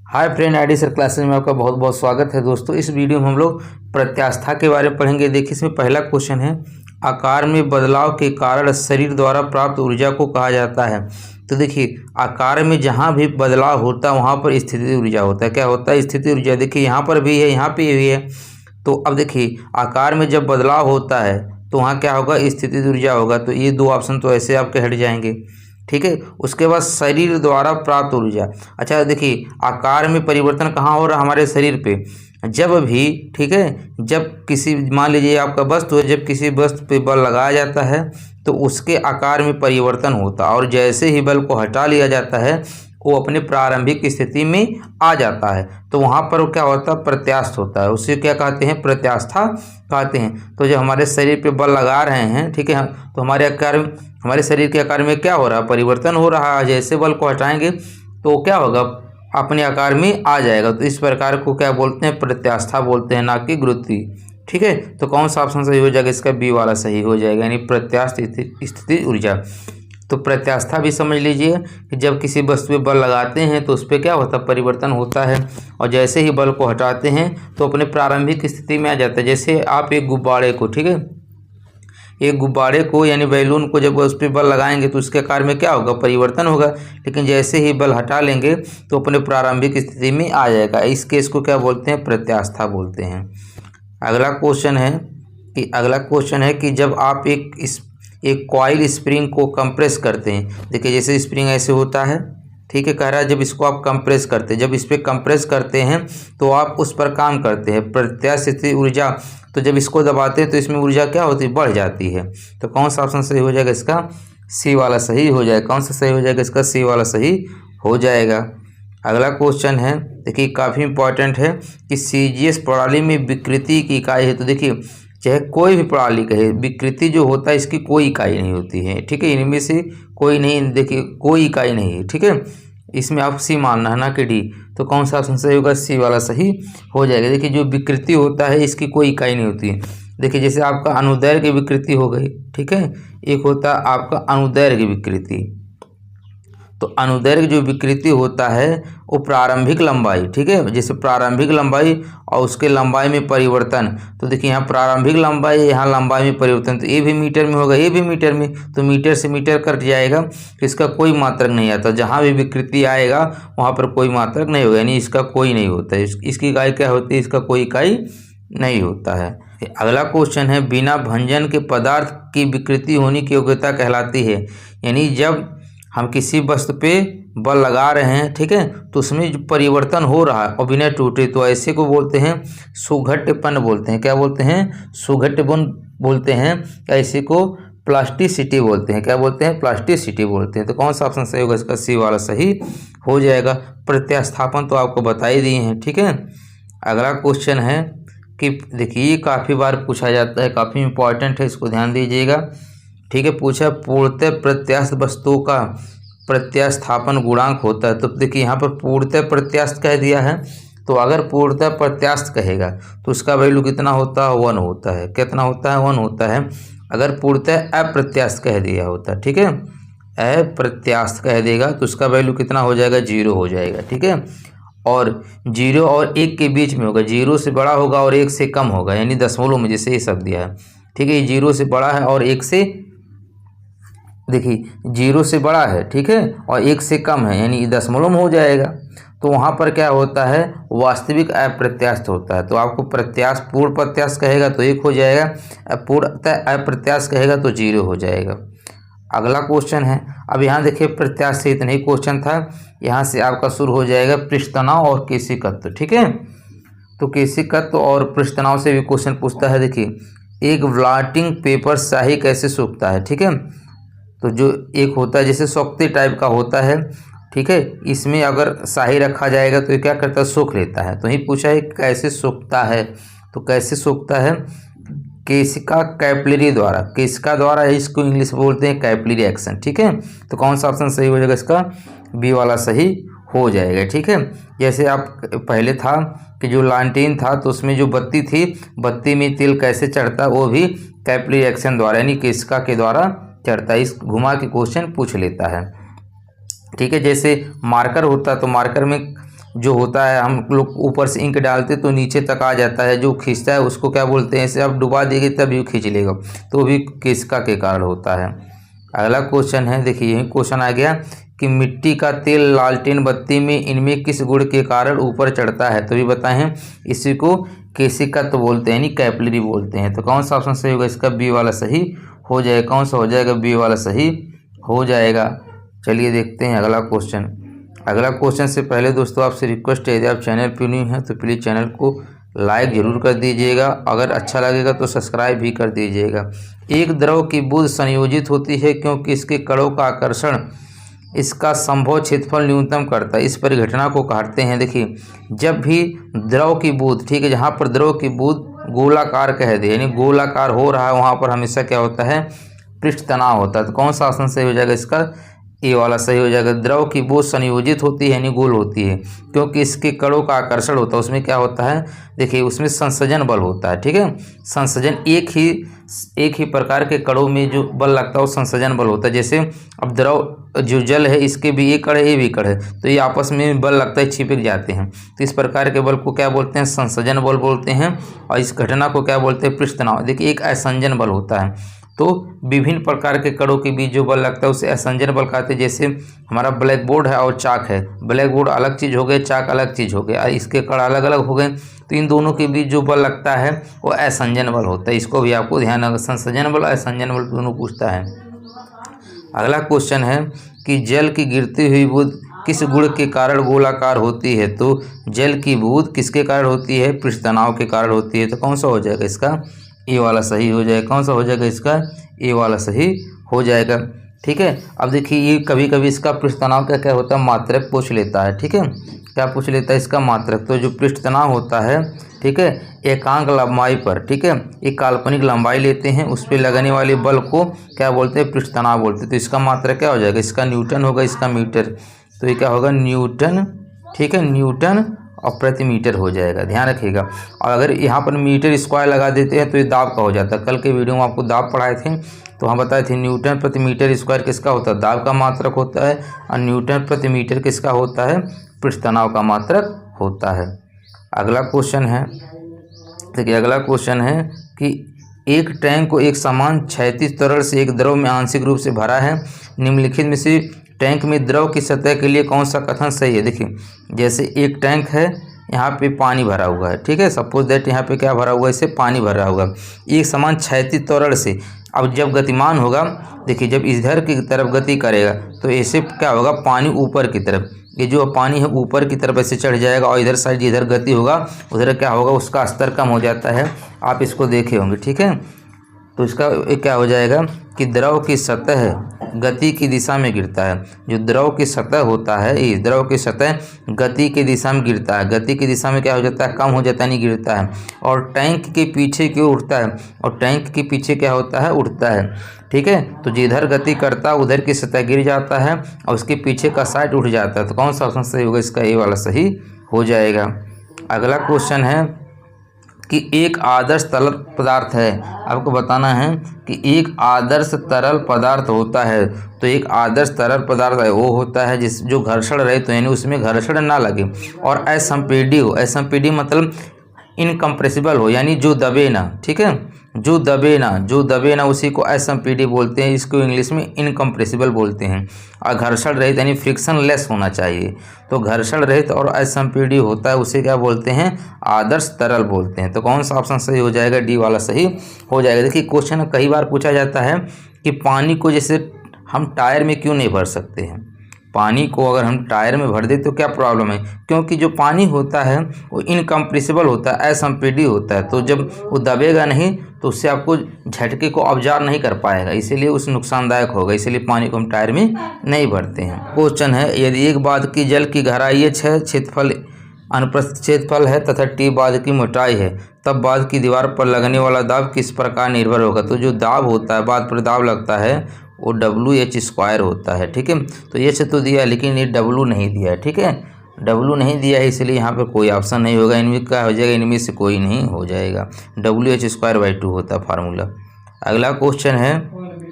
Hi friend, ID sir classes में आपका बहुत बहुत स्वागत है। दोस्तों, इस वीडियो में हम लोग प्रत्यास्था के बारे में पढ़ेंगे। देखिए, इसमें पहला क्वेश्चन है, आकार में बदलाव के कारण शरीर द्वारा प्राप्त ऊर्जा को कहा जाता है। तो देखिए, आकार में जहाँ भी बदलाव होता है वहाँ पर स्थिति ऊर्जा होता है। क्या होता है? स्थिति ऊर्जा। देखिए, यहाँ पर भी है, यहाँ पे भी है। तो अब देखिए, आकार में जब बदलाव होता है तो वहाँ क्या होगा? स्थिति ऊर्जा होगा। तो ये दो ऑप्शन तो ऐसे आपके हट जाएंगे। ठीक है। उसके बाद शरीर द्वारा प्राप्त ऊर्जा। अच्छा देखिए, आकार में परिवर्तन कहाँ हो रहा है? हमारे शरीर पे। जब भी, ठीक है, जब किसी, मान लीजिए आपका वस्तु है, जब किसी वस्तु पे बल लगाया जाता है तो उसके आकार में परिवर्तन होता है, और जैसे ही बल को हटा लिया जाता है वो अपने प्रारंभिक स्थिति में आ जाता है। तो वहाँ पर क्या होता है? प्रत्यास्थ होता है। उसे क्या कहते हैं? प्रत्यास्था कहते हैं। तो जब हमारे शरीर पे बल लगा रहे हैं, ठीक है, तो हमारे शरीर के आकार में क्या हो रहा है? परिवर्तन हो रहा है। जैसे बल को हटाएंगे तो क्या होगा? अपने आकार में आ जाएगा। तो इस प्रकार को क्या बोलते हैं? प्रत्यास्था बोलते हैं, ना कि गुरुत्वीय। ठीक है। तो कौन सा ऑप्शन सही हो जाएगा? इसका बी वाला सही हो जाएगा, यानी प्रत्यास्थ स्थिति ऊर्जा। तो प्रत्यास्था भी समझ लीजिए कि जब किसी वस्तु पे बल लगाते हैं तो उस पर क्या होता है? परिवर्तन होता है, और जैसे ही बल को हटाते हैं तो अपने प्रारंभिक स्थिति में आ जाता है। जैसे आप एक गुब्बारे को, ठीक है, एक गुब्बारे को यानी बैलून को जब उस पर बल लगाएंगे तो उसके आकार में क्या होगा? परिवर्तन होगा। लेकिन जैसे ही बल हटा लेंगे तो अपने प्रारंभिक स्थिति में आ जाएगा। इस केस को क्या बोलते हैं? प्रत्यास्था बोलते हैं। अगला क्वेश्चन है कि जब आप एक कॉइल स्प्रिंग को कंप्रेस करते हैं। देखिए, जैसे स्प्रिंग ऐसे होता है, ठीक है, कह रहा है जब इसको आप कंप्रेस करते हैं, जब इस पर कंप्रेस करते हैं तो आप उस पर काम करते हैं। प्रत्यास्थ ऊर्जा। तो जब इसको दबाते हैं तो इसमें ऊर्जा क्या होती है? बढ़ जाती है। तो कौन सा ऑप्शन सही हो जाएगा? इसका सी वाला सही हो जाएगा। कौन सा सही हो जाएगा? इसका सी वाला सही हो जाएगा। अगला क्वेश्चन है, देखिए काफ़ी इंपॉर्टेंट है कि सीजीएस प्रणाली में विकृति की इकाई है। तो देखिए, चाहे कोई भी प्रणाली कहे, विकृति जो होता है इसकी कोई इकाई नहीं होती है। ठीक है, इनमें से कोई नहीं, देखिए कोई इकाई नहीं है। ठीक है, इसमें आप सी मानना है, ना कि डी। तो कौन सा ऑप्शन सही होगा? सी वाला सही हो जाएगा। देखिए, जो विकृति होता है इसकी कोई इकाई नहीं होती है। देखिए, जैसे आपका अनुदैर्घ्य विकृति हो गई, ठीक है, एक होता है आपका अनुदैर्घ्य विकृति। तो अनुदैर्घ्य जो विकृति होता है वो प्रारंभिक लंबाई, ठीक है, जैसे प्रारंभिक लंबाई और उसके लंबाई में परिवर्तन। तो देखिए, यहाँ प्रारंभिक लंबाई, यहाँ लंबाई में परिवर्तन, तो ये भी मीटर में होगा, ये भी मीटर में, तो मीटर से मीटर कट जाएगा, तो इसका कोई मात्रक नहीं आता। जहाँ भी विकृति आएगा वहाँ पर कोई मात्रक नहीं होगा, यानी इसका कोई नहीं होता है। इसकी इकाई क्या होती है? इसका कोई इकाई नहीं होता है। अगला क्वेश्चन है, बिना भंजन के पदार्थ की विकृति होने की योग्यता कहलाती है। यानी जब हम किसी वस्तु पे बल लगा रहे हैं, ठीक है, तो उसमें जो परिवर्तन हो रहा है और बिना टूटे, तो ऐसे को बोलते हैं सुघट्यपन बोलते हैं। क्या बोलते हैं? सुघट्यपन बोलते हैं। ऐसे को प्लास्टिसिटी बोलते हैं। क्या बोलते हैं? प्लास्टिसिटी बोलते हैं। तो कौन सा ऑप्शन सही होगा? इसका सी वाला सही हो जाएगा। प्रत्यास्थापन तो आपको बता ही दिए हैं। ठीक है। अगला क्वेश्चन है कि देखिए, काफ़ी बार पूछा जाता है, काफ़ी इंपॉर्टेंट है, इसको ध्यान दीजिएगा। ठीक है, पूछा पूर्णतः प्रत्यास्थ वस्तुओं का प्रत्यास्थापन गुणांक होता है। तो देखिए, यहाँ पर पूर्णतः प्रत्यास्थ कह दिया है, तो अगर पूर्णतः प्रत्यास्थ कहेगा तो उसका वैल्यू कितना होता है? 1 होता है। कितना होता है? 1 होता है। अगर पूर्णतः अप्रत्यास्थ कह दिया होता, ठीक है, अप्रत्यास्थ कह देगा तो उसका वैल्यू कितना हो जाएगा? 0 हो जाएगा। ठीक है, और 0 और 1 के बीच में होगा, 0 से बड़ा होगा और 1 से कम होगा, यानी दशमलव में, जैसे ये सब दिया है। ठीक है, ये 0 से बड़ा है और 1 से, देखिए 0 से बड़ा है, ठीक है, और 1 से कम है, यानी दशमलव में हो जाएगा। तो वहाँ पर क्या होता है? वास्तविक अप्रत्यास्थ होता है। तो आपको पूर्ण प्रत्यास्थ कहेगा तो 1 हो जाएगा, पूर्णतः अप्रत्यास्थ कहेगा तो 0 हो जाएगा। अगला क्वेश्चन है, अब यहाँ देखिए, प्रत्यास्थ से इतना ही क्वेश्चन था। यहाँ से आपका शुरू हो जाएगा पृष्ठ तनाव और केशिकत्व। ठीक है, तो केशिकत्व और पृष्ठ तनाव से भी क्वेश्चन पूछता है। देखिए, एक ब्लॉटिंग पेपर स्याही कैसे सूखता है? ठीक है, तो जो एक होता है जैसे सोखते टाइप का होता है, ठीक है, इसमें अगर स्याही रखा जाएगा तो ये क्या करता है? सूख लेता है। तो ही पूछा है कैसे सूखता है। तो कैसे सूखता है? केशिका कैपिलरी द्वारा, केशिका द्वारा, इसको इंग्लिश बोलते हैं कैपिलरी एक्शन। ठीक है, तो कौन सा ऑप्शन सही हो जाएगा? इसका बी वाला सही हो जाएगा। ठीक है, जैसे आप पहले था कि जो लालटेन था तो उसमें जो बत्ती थी, बत्ती में तेल कैसे चढ़ता, वो भी कैपिलरी एक्शन द्वारा, यानी केशिका के द्वारा चढ़ता है। इस घुमा के क्वेश्चन पूछ लेता है। ठीक है, जैसे मार्कर होता है तो मार्कर में जो होता है हम लोग ऊपर से इंक डालते तो नीचे तक आ जाता है, जो खींचता है उसको क्या बोलते हैं, इसे आप डुबा देंगे तभी खींच लेगा, तो भी केसिका के कारण होता है। अगला क्वेश्चन है, देखिए यही क्वेश्चन आ गया कि मिट्टी का तेल लालटेन बत्ती में इनमें किस गुण के कारण ऊपर चढ़ता है, तो भी बताएं। इसी को केसिका तो बोलते हैं, यानी कैपिलरी बोलते हैं। तो कौन सा ऑप्शन सही होगा इसका, बी वाला सही हो जाएगा। कौन सा हो जाएगा, बी वाला सही हो जाएगा। चलिए देखते हैं अगला क्वेश्चन। अगला क्वेश्चन से पहले दोस्तों आपसे रिक्वेस्ट है, यदि आप चैनल पर न्यू हैं तो प्लीज़ चैनल को लाइक ज़रूर कर दीजिएगा, अगर अच्छा लगेगा तो सब्सक्राइब भी कर दीजिएगा। एक द्रव की बूंद संयोजित होती है क्योंकि इसके कणों का आकर्षण इसका संभव क्षेत्रफल न्यूनतम करता है। इस परिघटना को कहते हैं, देखिए जब भी द्रव की बूंद, ठीक है, जहाँ पर द्रव की बूंद गोलाकार कह दे, यानी गोलाकार हो रहा है, वहाँ पर हमेशा क्या होता है, पृष्ठ तनाव होता है। तो कौन सा ऑप्शन सही हो जाएगा इसका, ए वाला सही हो जाएगा। द्रव की बूंद संयोजित होती है यानी गोल होती है क्योंकि इसके कणों का आकर्षण होता है। उसमें क्या होता है, देखिए उसमें संसर्जन बल होता है, ठीक है। संसर्जन एक ही प्रकार के कणों में जो बल लगता है वो संसर्जन बल होता है। जैसे अब द्रव जो जल है इसके भी एक कण है, ये भी कण है, तो ये आपस में बल लगता है, चिपक जाते हैं। तो इस प्रकार के बल को क्या बोलते हैं, संसर्जन बल बोलते हैं। और इस घटना को क्या बोलते हैं, पृष्ठ तनाव। देखिए एक असंजन बल होता है, तो विभिन्न प्रकार के कणों के बीच जो बल लगता है उसे असंजन बल कहते हैं। जैसे हमारा ब्लैक बोर्ड है और चाक है, ब्लैक बोर्ड अलग चीज़ हो गए, चाक अलग चीज़ हो गया, इसके कण अलग अलग हो गए, तो इन दोनों के बीच जो बल लगता है वो असंजन बल होता है। इसको भी आपको ध्यान रखना, संसर्जन बल असंजन बल दोनों पूछता है। अगला क्वेश्चन है कि जल की गिरती हुई बूंद किस गुण के कारण गोलाकार होती है, तो जल की बूंद किसके कारण होती है, पृष्ठ तनाव के कारण होती है। तो कौन सा हो जाएगा इसका, ए वाला सही हो जाएगा। कौन सा हो जाएगा इसका, ए वाला सही हो जाएगा, ठीक है। अब देखिए ये कभी कभी इसका पृष्ठ तनाव का क्या होता है, मात्रक पूछ लेता है, ठीक है। क्या पूछ लेता है इसका, मात्रक। तो जो पृष्ठ तनाव होता है, ठीक है, एकांक लंबाई पर, ठीक है, एक काल्पनिक लंबाई लेते हैं, उस पर लगने वाले बल को क्या बोलते हैं, पृष्ठ तनाव बोलते हैं। तो इसका मात्रक क्या हो जाएगा, इसका न्यूटन होगा, इसका मीटर। तो ये क्या होगा, न्यूटन, ठीक है, न्यूटन और प्रति मीटर हो जाएगा, ध्यान रखिएगा। और अगर यहाँ पर मीटर स्क्वायर लगा देते हैं तो ये दाब का हो जाता है। कल के वीडियो में आपको दाब पढ़ाए थे तो हम बताए थे न्यूटन प्रति मीटर स्क्वायर किसका होता है, दाब का मात्रक होता है, और न्यूटन प्रति मीटर किसका होता है, पृष्ठ तनाव का मात्रक होता है। अगला क्वेश्चन है, देखिए अगला क्वेश्चन है कि एक टैंक को एक समान क्षैतिज तरल से एक द्रव में आंशिक रूप से भरा है, निम्नलिखित में से टैंक में द्रव की सतह के लिए कौन सा कथन सही है। देखिए जैसे एक टैंक है, यहाँ पे पानी भरा हुआ है, ठीक है, सपोज दैट यहाँ पे क्या भरा हुआ है, इसे पानी भरा हुआ एक समान क्षैतिज त्वरण से। अब जब गतिमान होगा, देखिए जब इधर की तरफ गति करेगा तो ऐसे क्या होगा, पानी ऊपर की तरफ, ये जो पानी है ऊपर की तरफ ऐसे चढ़ जाएगा, और इधर साइड इधर गति होगा उधर क्या होगा, उसका स्तर कम हो जाता है। आप इसको देखे होंगे, ठीक है। तो इसका क्या हो जाएगा कि द्रव की सतह गति की दिशा में गिरता है। जो द्रव की सतह होता है, इस द्रव की सतह गति की दिशा में गिरता है। गति की दिशा में क्या हो जाता है, कम हो जाता है, नहीं गिरता है। और टैंक के पीछे क्यों उठता है, और टैंक के पीछे क्या होता है, उठता है, ठीक है। तो जिधर गति करता है उधर की सतह गिर जाता है और उसके पीछे का साइड उठ जाता है। तो कौन सा ऑप्शन सही होगा इसका, ए वाला सही हो जाएगा। अगला क्वेश्चन है कि एक आदर्श तरल पदार्थ है, आपको बताना है कि एक आदर्श तरल पदार्थ होता है। तो एक आदर्श तरल पदार्थ है वो होता है जो घर्षण रहित, तो यानी उसमें घर्षण ना लगे और असंपीडी हो। असंपीडी मतलब इनकम्प्रेसिबल हो, यानी जो दबे ना, ठीक है, जो दबे ना उसी को असंपीडी बोलते हैं। इसको इंग्लिश में इनकम्प्रेसिबल बोलते हैं। और घर्षण रहित यानी फ्रिक्शन लेस होना चाहिए। तो घर्षण रहित और असंपीडी होता है उसे क्या बोलते हैं, आदर्श तरल बोलते हैं। तो कौन सा ऑप्शन सही हो जाएगा, डी वाला सही हो जाएगा। देखिए क्वेश्चन कई बार पूछा जाता है कि पानी को जैसे हम टायर में क्यों नहीं भर सकते हैं। पानी को अगर हम टायर में भर दें तो क्या प्रॉब्लम है, क्योंकि जो पानी होता है वो इनकम्प्रेसिबल होता है, असंपीडी होता है। तो जब वो दबेगा नहीं तो उससे आपको झटके को ऑब्जर्व नहीं कर पाएगा, इसीलिए उस नुकसानदायक होगा, इसीलिए पानी को हम टायर में नहीं भरते हैं। क्वेश्चन है, यदि एक बांध की जल की गहराई h है, क्षेत्रफल अनुप्रस्थ क्षेत्रफल है तथा टी बांध की मोटाई है, तब बांध की दीवार पर लगने वाला दाब किस प्रकार निर्भर होगा। तो जो दाब होता है, बांध पर दाब लगता है वो WH² होता है, ठीक है। तो H तो दिया लेकिन ये W नहीं दिया है, ठीक है, W नहीं दिया है, इसलिए यहाँ पे कोई ऑप्शन नहीं होगा। इनमें क्या हो जाएगा, इनमें से कोई नहीं हो जाएगा। WH²/2 होता है फार्मूला। अगला क्वेश्चन है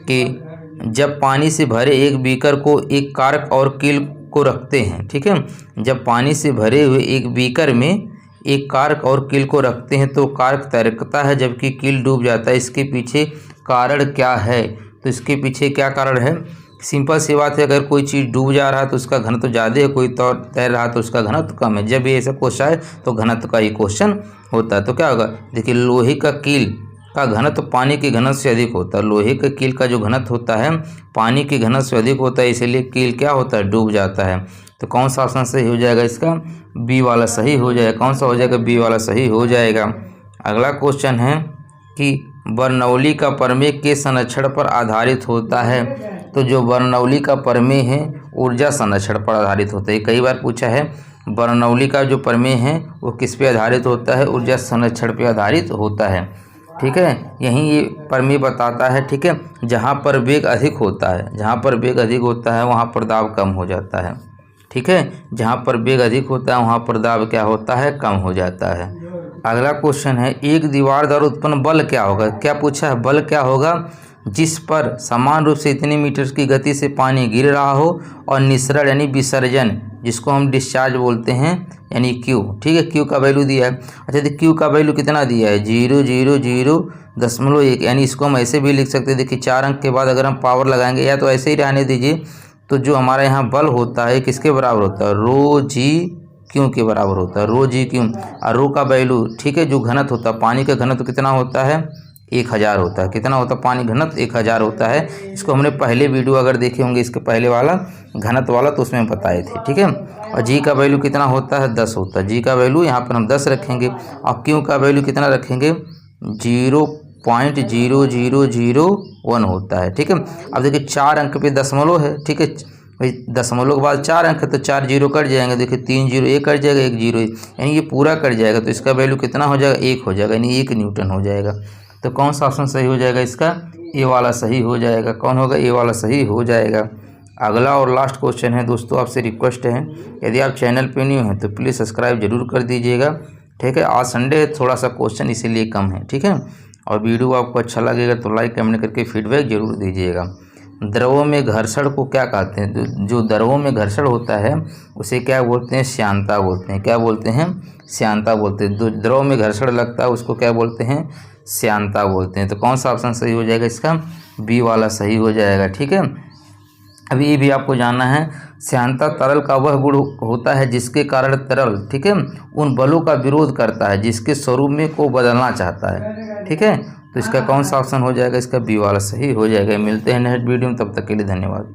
कि जब पानी से भरे एक बीकर को एक कार्क और कील को रखते हैं। ठीक है, जब पानी से भरे हुए एक बीकर में एक कार्क और कील को रखते हैं तो कार्क तैरता है जबकि कील डूब जाता है। इसके पीछे कारण क्या है? तो इसके पीछे क्या कारण है? सिंपल सी बात है, अगर कोई चीज़ डूब जा रहा है तो उसका घनत्व ज़्यादा है, कोई तैर रहा है तो उसका घनत्व कम है। जब ये ऐसा क्वेश्चन आए तो घनत्व का ही क्वेश्चन होता है। तो क्या होगा? देखिए, लोहे का कील का घनत्व पानी के घनत्व से अधिक होता है। लोहे के कील का जो घनत्व होता है पानी के घनत्व से अधिक होता है, इसलिए कील क्या होता है? डूब जाता है। तो कौन सा ऑप्शन सही हो जाएगा? इसका बी वाला सही हो जाएगा। कौन सा हो जाएगा? बी वाला सही हो जाएगा। अगला क्वेश्चन है कि बर्नौली का प्रमेय के संरक्षण पर आधारित होता है। तो जो बर्नौली का प्रमेय है ऊर्जा संरक्षण पर आधारित होता है। कई बार पूछा है, बर्नौली का जो प्रमेय है वो किस पे आधारित होता है? ऊर्जा संरक्षण पे आधारित होता है। ठीक है, यही ये प्रमेय बताता है। ठीक है, जहाँ पर वेग अधिक होता है, जहाँ पर वेग अधिक होता है वहाँ पर दाब कम हो जाता है। ठीक है, जहाँ पर वेग अधिक होता है वहाँ पर दाब क्या होता है? कम हो जाता है। अगला क्वेश्चन है, एक दीवार द्वारा उत्पन्न बल क्या होगा? क्या पूछा है? बल क्या होगा? जिस पर समान रूप से इतने मीटर की गति से पानी गिर रहा हो और निसरण यानी विसर्जन, जिसको हम डिस्चार्ज बोलते हैं, यानी क्यू। ठीक है, क्यू का वैल्यू दिया है। अच्छा, तो क्यू का वैल्यू कितना दिया है? 0.000.1, यानी इसको हम ऐसे भी लिख सकते हैं। देखिए, 4 अंक के बाद अगर हम पावर लगाएंगे, या तो ऐसे ही रहने दीजिए, तो जो हमारा यहाँ बल होता है किसके बराबर होता है? रो जी क्यू के बराबर होता है। रो जी क्यू। और रो का वैल्यू, ठीक है, जो घनत्व होता है पानी का घनत्व कितना होता है? 1000 होता है। कितना होता है? पानी घनत्व 1000 होता है। इसको हमने पहले वीडियो अगर देखे होंगे इसके पहले वाला घनत्व वाला, तो उसमें बताए थे। ठीक है, और जी का वैल्यू कितना होता है? 10 होता है। जी का वैल्यू यहाँ पर हम 10 रखेंगे और क्यू का वैल्यू कितना रखेंगे? 0.0001 होता है। ठीक है, अब देखिए 4 अंक पे दशमलव है। ठीक है भाई, दशमलव के बाद 4 अंक है तो 4 जीरो कट जाएंगे। देखिए 3 जीरो 1 कट जाएगा, 1 जीरो, यानी ये पूरा कट जाएगा। तो इसका वैल्यू कितना हो जाएगा? 1 हो जाएगा, यानी 1 न्यूटन हो जाएगा। तो कौन सा ऑप्शन सही हो जाएगा? इसका ए वाला सही हो जाएगा। कौन होगा? ए वाला सही हो जाएगा। अगला और लास्ट क्वेश्चन है दोस्तों, आपसे रिक्वेस्ट है, यदि आप चैनल पे न्यू हैं तो प्लीज़ सब्सक्राइब जरूर कर दीजिएगा। ठीक है, आज संडे है, थोड़ा सा क्वेश्चन इसीलिए कम है। ठीक है, और वीडियो आपको अच्छा लगेगा तो लाइक कमेंट करके फीडबैक जरूर दीजिएगा। द्रवों में घर्षण को क्या कहते हैं? जो द्रवों में घर्षण होता है उसे क्या बोलते हैं? श्यानता बोलते हैं। क्या बोलते हैं? श्यानता बोलते हैं। जो द्रव में घर्षण लगता है उसको क्या बोलते हैं? श्यानता बोलते हैं। तो कौन सा ऑप्शन सही हो जाएगा? इसका बी वाला सही हो जाएगा। ठीक है, अभी ये भी आपको जानना है, श्यानता तरल का वह गुण होता है जिसके कारण तरल, ठीक है, उन बलों का विरोध करता है जिसके स्वरूप में को बदलना चाहता है। ठीक है, तो इसका कौन सा ऑप्शन हो जाएगा? इसका बी वाला सही हो जाएगा। मिलते हैं नेक्स्ट वीडियो में, तब तक के लिए धन्यवाद।